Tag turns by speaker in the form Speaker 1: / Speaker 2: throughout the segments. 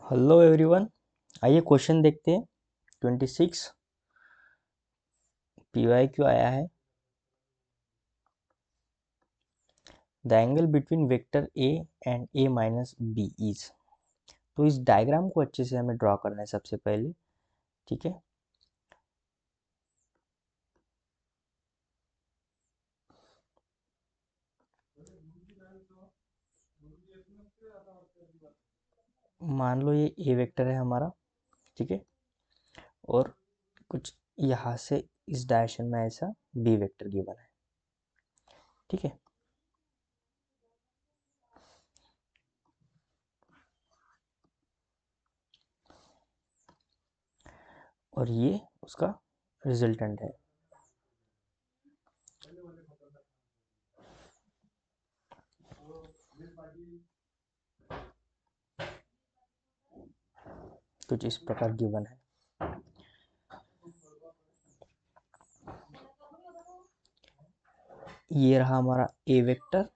Speaker 1: Hello everyone. आइए question देखते हैं। 26 PYQ आया है। The angle between vector a and a minus b is. तो इस डायग्राम को अच्छे से हमें ड्रॉ करना है सबसे पहले। ठीक है, मान लो ये ए वेक्टर है हमारा। ठीक है, और कुछ यहाँ से इस डायरेक्शन में ऐसा बी वेक्टर गिवन है। ठीक है, और ये उसका रिजल्टेंट है। कुछ इस प्रकार गिवन है। ये रहा हमारा ए वेक्टर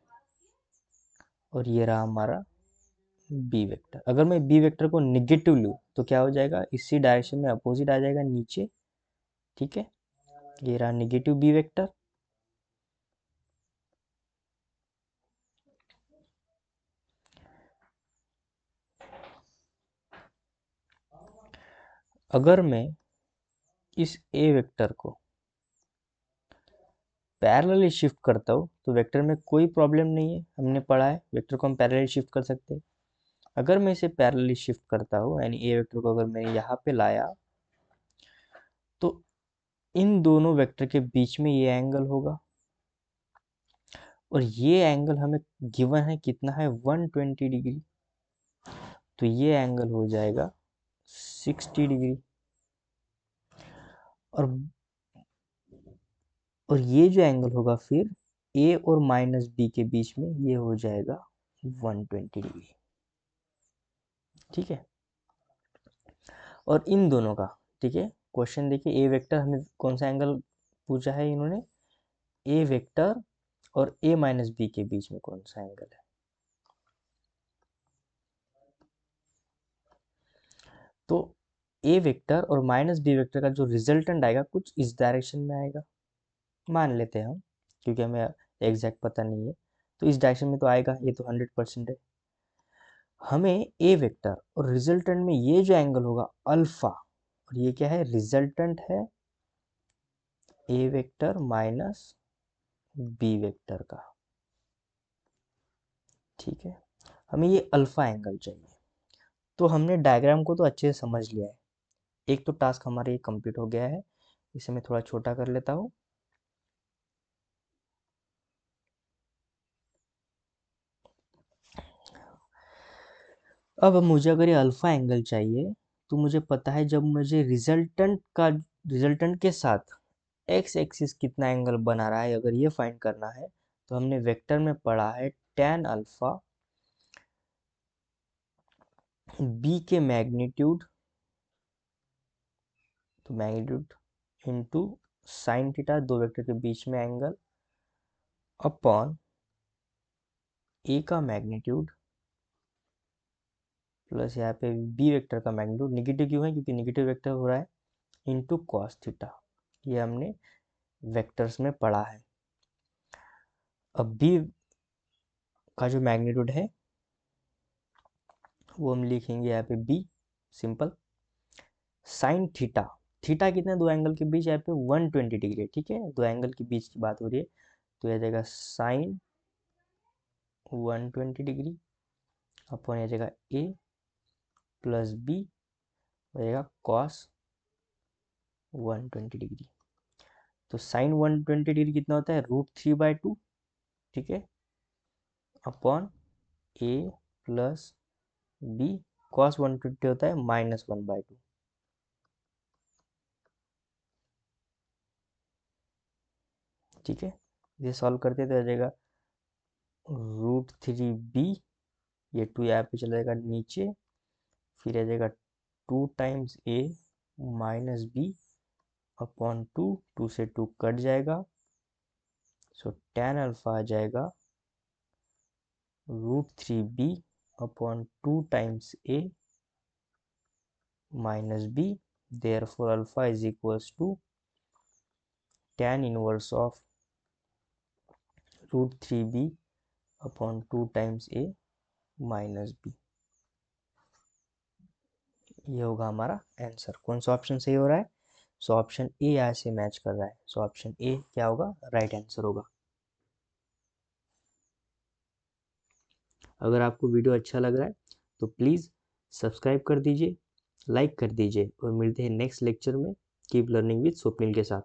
Speaker 1: और ये रहा हमारा बी वेक्टर। अगर मैं बी वेक्टर को निगेटिव लूँ तो क्या हो जाएगा, इसी डायरेक्शन में अपोजिट आ जाएगा नीचे। ठीक है, ये रहा निगेटिव बी वेक्टर। अगर मैं इस ए वेक्टर को पैरेलली शिफ्ट करता हूँ तो वेक्टर में कोई प्रॉब्लम नहीं है। हमने पढ़ा है वेक्टर को हम पैरेलली शिफ्ट कर सकते हैं। अगर मैं इसे पैरेलली शिफ्ट करता हूँ यानी ए वेक्टर को अगर मैंने यहाँ पे लाया तो इन दोनों वेक्टर के बीच में ये एंगल होगा, और ये एंगल हमें गिवन है कितना है, 120 डिग्री। तो ये एंगल हो जाएगा 60 डिग्री। और ये जो एंगल होगा फिर ए और माइनस बी के बीच में ये हो जाएगा 120 डिग्री। ठीक है, और इन दोनों का, ठीक है, क्वेश्चन देखिए, ए वेक्टर हमें कौन सा एंगल पूछा है इन्होंने, ए वेक्टर और ए माइनस बी के बीच में कौन सा एंगल है। तो ए वेक्टर और माइनस बी वेक्टर का जो रिजल्टेंट आएगा कुछ इस डायरेक्शन में आएगा, मान लेते हैं हम, क्योंकि हमें एग्जैक्ट पता नहीं है। तो इस डायरेक्शन में तो आएगा, ये तो 100% है। हमें ए वेक्टर और रिजल्टेंट में ये जो एंगल होगा अल्फा, और ये क्या है, रिजल्टेंट है ए वेक्टर माइनस बी वेक्टर का। ठीक है, हमें ये अल्फा एंगल चाहिए। तो हमने डायग्राम को तो अच्छे से समझ लिया है। एक तो टास्क हमारा ये कंप्लीट हो गया है। इसे मैं थोड़ा छोटा कर लेता हूँ। अब मुझे अगर ये अल्फा एंगल चाहिए तो मुझे पता है, जब मुझे रिजल्टेंट के साथ एक्स एक्सिस कितना एंगल बना रहा है अगर ये फाइंड करना है, तो हमने वेक्टर में पढ़ा है tan अल्फा बी के मैग्नीट्यूड, तो मैग्नीट्यूड इनटू साइन थीटा, दो वेक्टर के बीच में एंगल, अपॉन ए का मैग्नीट्यूड प्लस यहाँ पे बी वेक्टर का मैग्नीट्यूड। निगेटिव क्यों है, क्योंकि निगेटिव वेक्टर हो रहा है, इनटू कॉस थीटा। ये हमने वेक्टर्स में पढ़ा है। अब बी का जो मैग्नीट्यूड है वो हम लिखेंगे यहाँ पे b, simple. Sine theta, theta कितने, दो एंगल के बीच, यहाँ पे 120 डिग्री है। ठीक है, दो एंगल के बीच की बात हो रही है, तो यह जाएगा साइन 120 डिग्री अपॉन यह जाएगा ए प्लस बी हो जाएगा कॉस 120 डिग्री। तो साइन 120 डिग्री कितना होता है, √3/2। ठीक है, अपॉन ए प्लस बी, कॉस 120 होता है -1/2। ठीक है, ये सॉल्व करते तो आ जाएगा √3b, ये 2 यहाँ पे चला जाएगा नीचे, फिर आ जाएगा 2 टाइम्स ए माइनस बी अपॉन 2, 2 से 2 कट जाएगा, सो tan अल्फा आ जाएगा √3b upon 2 times A minus b, therefore alpha is equals to tan inverse of root 3b upon 2 times a minus b। ये होगा हमारा आंसर। कौन सा ऑप्शन सही हो रहा है? सो ऑप्शन ए यहाँ से मैच कर रहा है, सो ऑप्शन ए क्या होगा? राइट आंसर होगा। अगर आपको वीडियो अच्छा लग रहा है तो प्लीज़ सब्सक्राइब कर दीजिए, लाइक कर दीजिए और मिलते हैं नेक्स्ट लेक्चर में। कीप लर्निंग विद स्वप्निल के साथ।